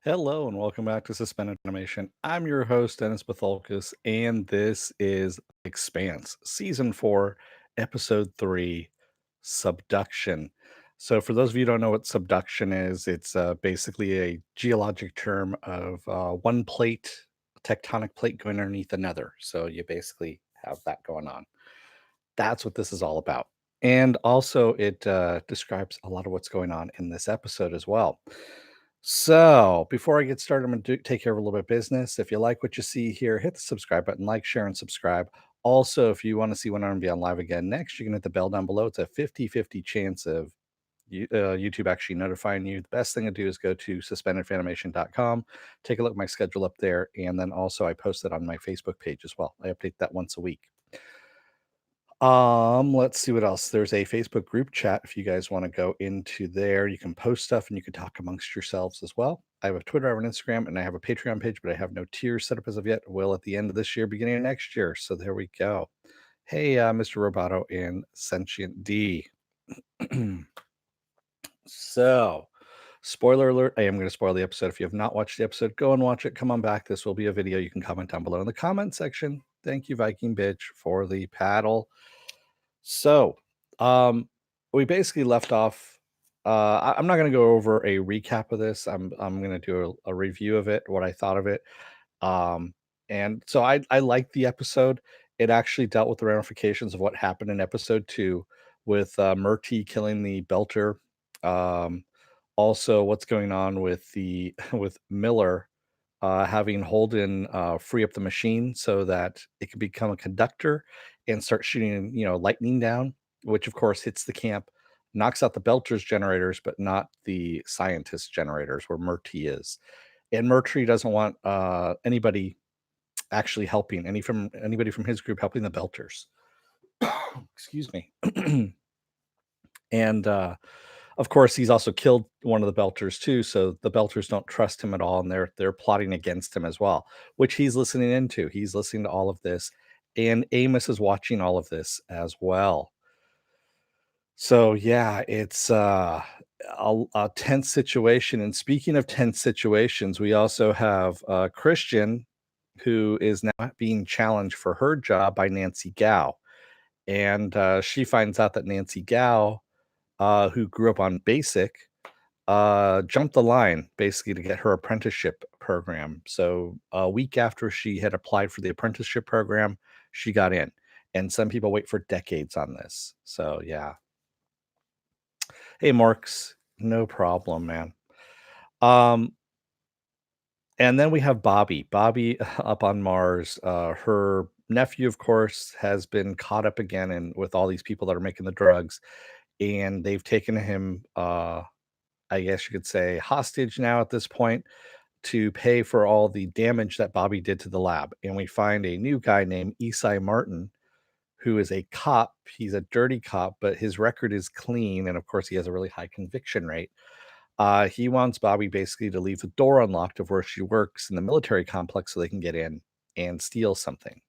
Hello and welcome back to Suspended Animation. I'm your host, Dennis Batholkus, and this is Expanse, Season 4, Episode 3, Subduction. So, for those of you who don't know what subduction is, it's basically a geologic term of one plate, tectonic plate going underneath another. So, you basically have that going on. That's what this is all about. And also, it describes a lot of what's going on in this episode as well. So, before I get started, I'm going to take care of a little bit of business. If you like what you see here, hit the subscribe button, like, share, and subscribe. Also, if you want to see when I'm going to be on live again next, you can hit the bell down below. It's a 50-50 chance of YouTube actually notifying you. The best thing to do is go to suspendedfanimation.com, take a look at my schedule up there, and then also I post it on my Facebook page as well. I update that once a week. Let's see what else. There's a Facebook group chat. If you guys want to go into there, you can post stuff and you can talk amongst yourselves as well. I have a Twitter, I have an Instagram, and I have a Patreon page, but I have no tiers set up as of yet. Will at the end of this year, beginning of next year. So there we go. Hey, Mr. Roboto and Sentient D. So, spoiler alert, I am going to spoil the episode. If you have not watched the episode, go and watch it. Come on back. This will be a video. You can comment down below in the comment section. Thank you, Viking Bitch, for the paddle. So, we basically left off. I'm not going to go over a recap of this. I'm going to do a review of it, what I thought of it. Um, and so I liked the episode. It actually dealt with the ramifications of what happened in episode 2 with Murty killing the Belter. Um, Also, what's going on with the with Miller having Holden free up the machine so that it can become a conductor and start shooting, lightning down, which of course hits the camp, knocks out the Belters generators, but not the scientist generators where Murty is. And Murtry doesn't want anybody actually helping anybody from his group helping the Belters. Excuse me. And of course, he's also killed one of the Belters too, so the Belters don't trust him at all, and they're plotting against him as well, which he's listening into. He's listening to all of this, and Amos is watching all of this as well. So yeah, it's a tense situation. And speaking of tense situations, we also have Christian, who is now being challenged for her job by Nancy Gao, and she finds out that Nancy Gao, who grew up on basic, jumped the line basically to get her apprenticeship program. So a week after she had applied for the apprenticeship program, she got in. And some people wait for decades on this. So yeah. Hey, Marks, no problem, man. Um, and then we have Bobby. Bobby up on Mars. Her nephew, of course, has been caught up again and with all these people that are making the drugs, and they've taken him I guess you could say, hostage now at this point to pay for all the damage that Bobby did to the lab. And we find a new guy named Esai Martin, who is a cop. He's a dirty cop, but his record is clean. And of course, he has a really high conviction rate. He wants Bobby basically to leave the door unlocked of where she works in the military complex so they can get in and steal something.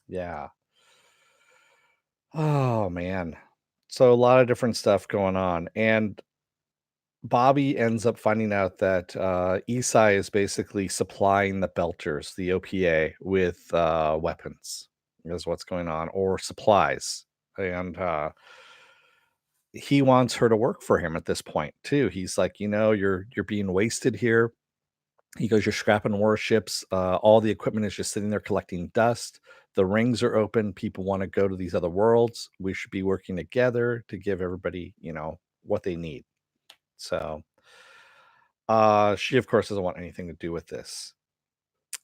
Yeah. Oh, man. So a lot of different stuff going on. And Bobby ends up finding out that Esai is basically supplying the Belters, the OPA, with weapons, is what's going on, or supplies. And he wants her to work for him at this point too. He's like, you're being wasted here. He goes, you're scrapping warships. All the equipment is just sitting there collecting dust. The rings are open. People want to go to these other worlds. We should be working together to give everybody, what they need. So she, of course, doesn't want anything to do with this.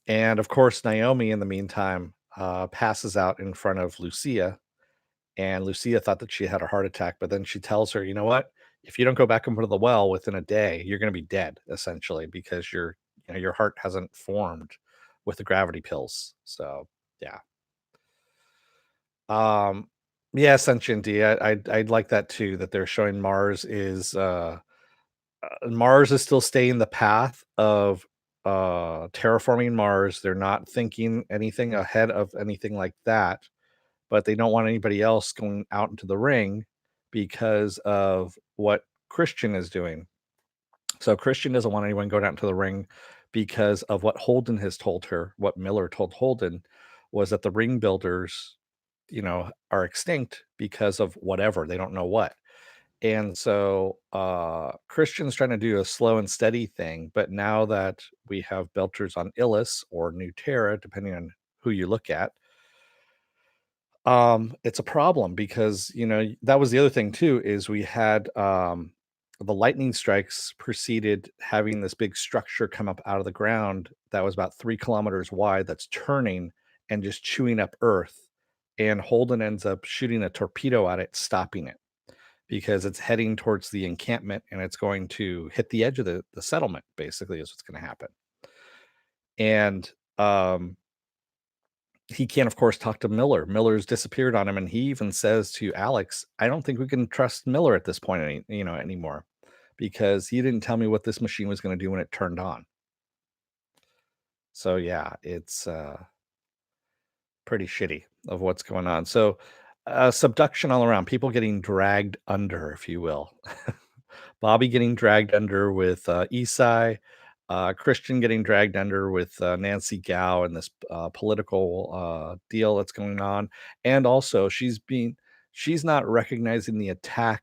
And of course, Naomi, in the meantime, passes out in front of Lucia. And Lucia thought that she had a heart attack, but then she tells her, you know what? If you don't go back into the well within a day, you're going to be dead, essentially, because your heart hasn't formed with the gravity pills. So, yeah. Um, yeah, Sentient D. I'd like that too, that they're showing Mars is still staying the path of terraforming Mars. They're not thinking anything ahead of anything like that, but they don't want anybody else going out into the ring because of what Christian is doing. So Christian doesn't want anyone going out into the ring because of what Holden has told her. What Miller told Holden was that the ring builders, are extinct because of whatever, they don't know what. And so Christian's trying to do a slow and steady thing, but now that we have belters on Illis or New Terra, depending on who you look at, it's a problem because, that was the other thing too, is we had the lightning strikes preceded having this big structure come up out of the ground that was about 3 kilometers wide that's turning and just chewing up earth. And Holden ends up shooting a torpedo at it, stopping it because it's heading towards the encampment and it's going to hit the edge of the settlement, basically, is what's going to happen. And um, he can't, of course, talk to Miller. Miller's disappeared on him, and he even says to Alex, "I don't think we can trust Miller at this point anymore, because he didn't tell me what this machine was going to do when it turned on." So yeah, it's pretty shitty of what's going on. So subduction all around, people getting dragged under, if you will. Bobby getting dragged under with Isai, Christian getting dragged under with Nancy Gao and this political deal that's going on, and also she's not recognizing the attack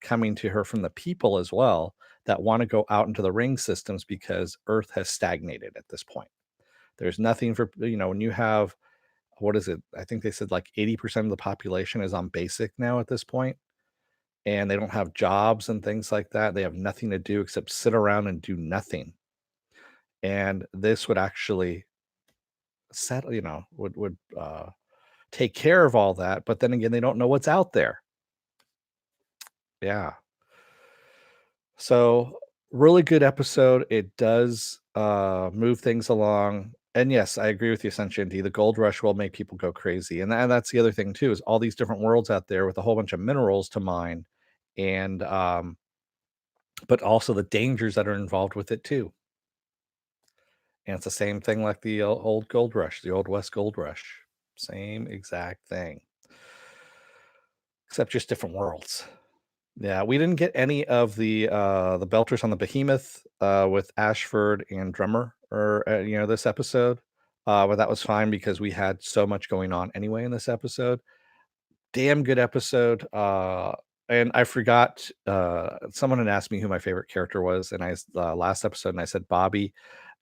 coming to her from the people as well that want to go out into the ring systems because Earth has stagnated at this point. There's nothing for when you have, what is it? I think they said like 80% of the population is on basic now at this point, and they don't have jobs and things like that. They have nothing to do except sit around and do nothing. And this would actually settle, would take care of all that. But then again, they don't know what's out there. Yeah. So really good episode. It does move things along. And yes, I agree with you, Sentient D. The gold rush will make people go crazy. And that's the other thing too, is all these different worlds out there with a whole bunch of minerals to mine. And but also the dangers that are involved with it too. And it's the same thing like the old gold rush, the old West gold rush. Same exact thing, except just different worlds. Yeah, we didn't get any of the belters on the behemoth with Ashford and Drummer or this episode. But that was fine because we had so much going on anyway in this episode. Damn good episode. And I forgot, someone had asked me who my favorite character was, and last episode, and I said Bobby.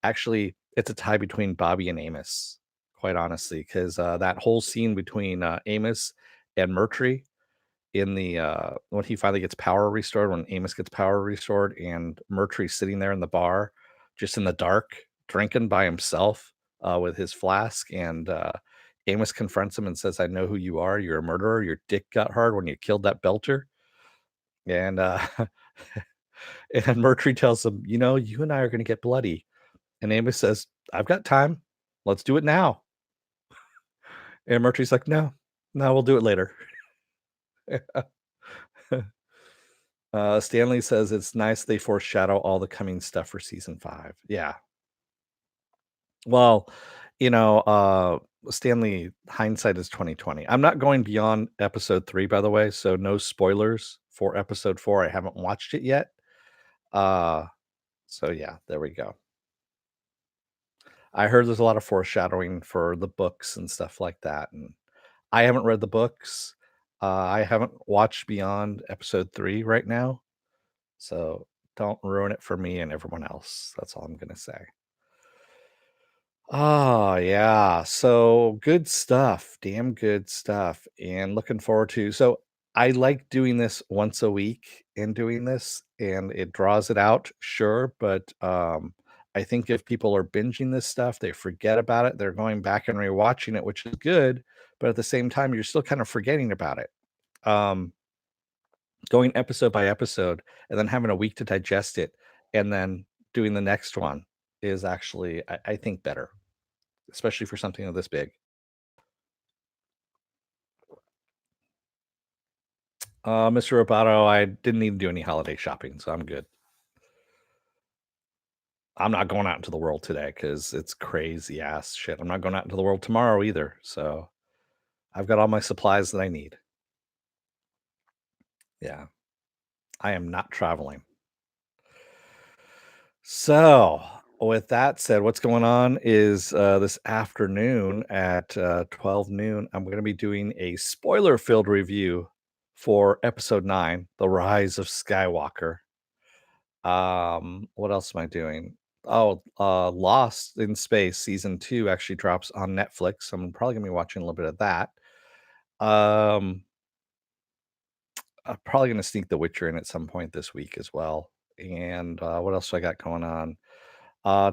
Actually, it's a tie between Bobby and Amos, quite honestly, because that whole scene between Amos and Murtry in the when he finally gets power restored, when Amos gets power restored, and Murtry's sitting there in the bar, just in the dark, drinking by himself with his flask, and Amos confronts him and says, "I know who you are. You're a murderer. Your dick got hard when you killed that belter." And and Murtry tells him, "You and I are going to get bloody." And Amos says, "I've got time. Let's do it now." And Murtry's like, "No, no, we'll do it later." Stanley says it's nice they foreshadow all the coming stuff for season 5. Yeah. Well, Stanley, hindsight is 2020. I'm not going beyond episode 3, by the way, so no spoilers for episode 4. I haven't watched it yet. Uh, so yeah, there we go. I heard there's a lot of foreshadowing for the books and stuff like that, and I haven't read the books. I haven't watched beyond episode 3 right now, so don't ruin it for me and everyone else. That's all I'm gonna say. Oh, yeah. So good stuff. Damn good stuff. And looking forward to, so I like doing this once a week and doing this, and it draws it out, sure, but I think if people are binging this stuff, they forget about it. They're going back and rewatching it, which is good, but at the same time, you're still kind of forgetting about it. Um, Going episode by episode and then having a week to digest it and then doing the next one is actually, I think, better, especially for something this big. Mr. Roboto, I didn't need to do any holiday shopping, so I'm good. I'm not going out into the world today because it's crazy ass shit. I'm not going out into the world tomorrow either. So I've got all my supplies that I need. Yeah. I am not traveling. So, with that said, what's going on is this afternoon at 12 noon, I'm going to be doing a spoiler filled review for episode 9, The Rise of Skywalker. What else am I doing? Oh, Lost in Space season 2 actually drops on Netflix. I'm probably going to be watching a little bit of that. Um, I'm probably going to sneak The Witcher in at some point this week as well. And what else do I got going on?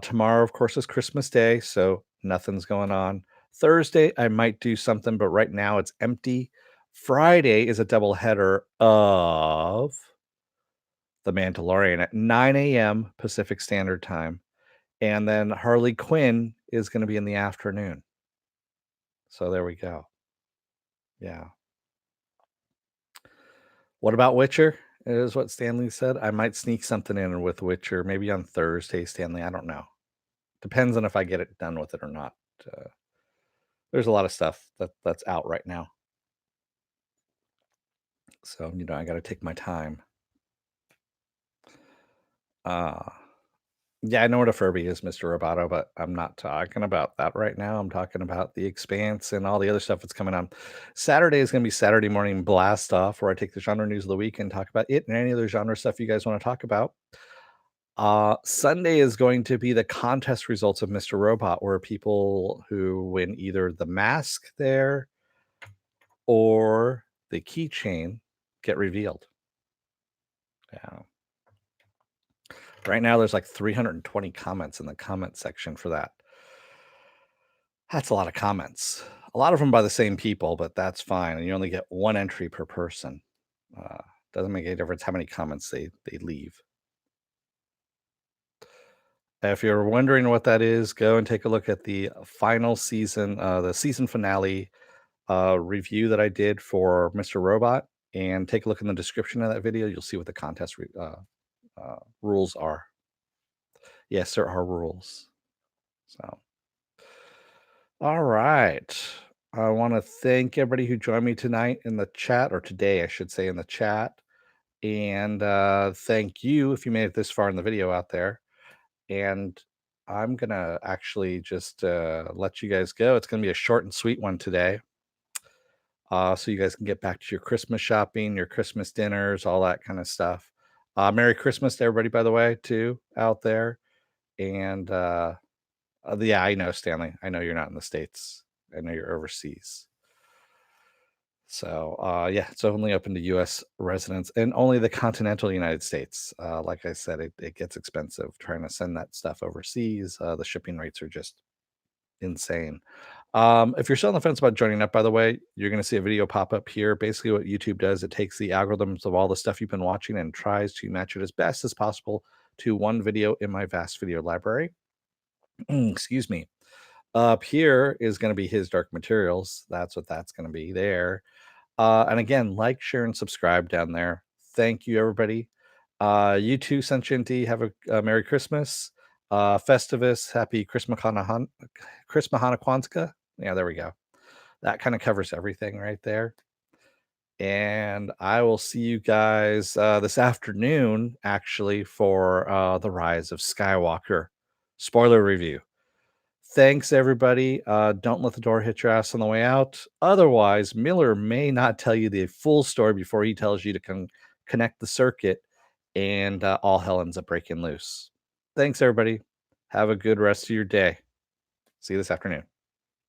Tomorrow, of course, is Christmas Day, so nothing's going on. Thursday, I might do something, but right now it's empty. Friday is a double header of The Mandalorian at 9 a.m. Pacific Standard Time. And then Harley Quinn is going to be in the afternoon. So there we go. Yeah. What about Witcher? Is what Stanley said. I might sneak something in with Witcher, maybe on Thursday, Stanley. I don't know. Depends on if I get it done with it or not. Uh, there's a lot of stuff that's out right now. So, I got to take my time. Uh, yeah, I know what a Furby is, Mr. Roboto, but I'm not talking about that right now. I'm talking about the Expanse and all the other stuff that's coming on. Saturday is going to be Saturday morning blast off, where I take the genre news of the week and talk about it and any other genre stuff you guys want to talk about. Sunday is going to be the contest results of Mr. Robot, where people who win either the mask there or the keychain get revealed. Yeah. Right now, there's like 320 comments in the comment section for that. That's a lot of comments. A lot of them by the same people, but that's fine. And you only get one entry per person. Doesn't make any difference how many comments they leave. If you're wondering what that is, go and take a look at the final season, the season finale review that I did for Mr. Robot, and take a look in the description of that video. You'll see what the contest rules are. Yes, there are rules. So, all right. I want to thank everybody who joined me tonight in the chat, or today, I should say, in the chat. And thank you if you made it this far in the video out there. And I'm going to actually just let you guys go. It's going to be a short and sweet one today. So you guys can get back to your Christmas shopping, your Christmas dinners, all that kind of stuff. Merry Christmas to everybody, by the way, too, out there. And yeah, I know, Stanley. I know you're not in the States. I know you're overseas. So, yeah, it's only open to U.S. residents and only the continental United States. Like I said, it gets expensive trying to send that stuff overseas. The shipping rates are just insane. If you're still on the fence about joining up, by the way, you're going to see a video pop up here. Basically, what YouTube does, it takes the algorithms of all the stuff you've been watching and tries to match it as best as possible to one video in my vast video library. Excuse me. Up here is going to be his Dark Materials. That's what that's going to be there. And again, like, share, and subscribe down there. Thank you, everybody. You too, Sentienti. Have a Merry Christmas. Festivus, Happy Christmas Kwanzaa. Yeah, there we go. That kind of covers everything right there. And I will see you guys this afternoon, actually, for The Rise of Skywalker spoiler review. Thanks, everybody. Don't let the door hit your ass on the way out. Otherwise, Miller may not tell you the full story before he tells you to connect the circuit, and all hell ends up breaking loose. Thanks, everybody. Have a good rest of your day. See you this afternoon.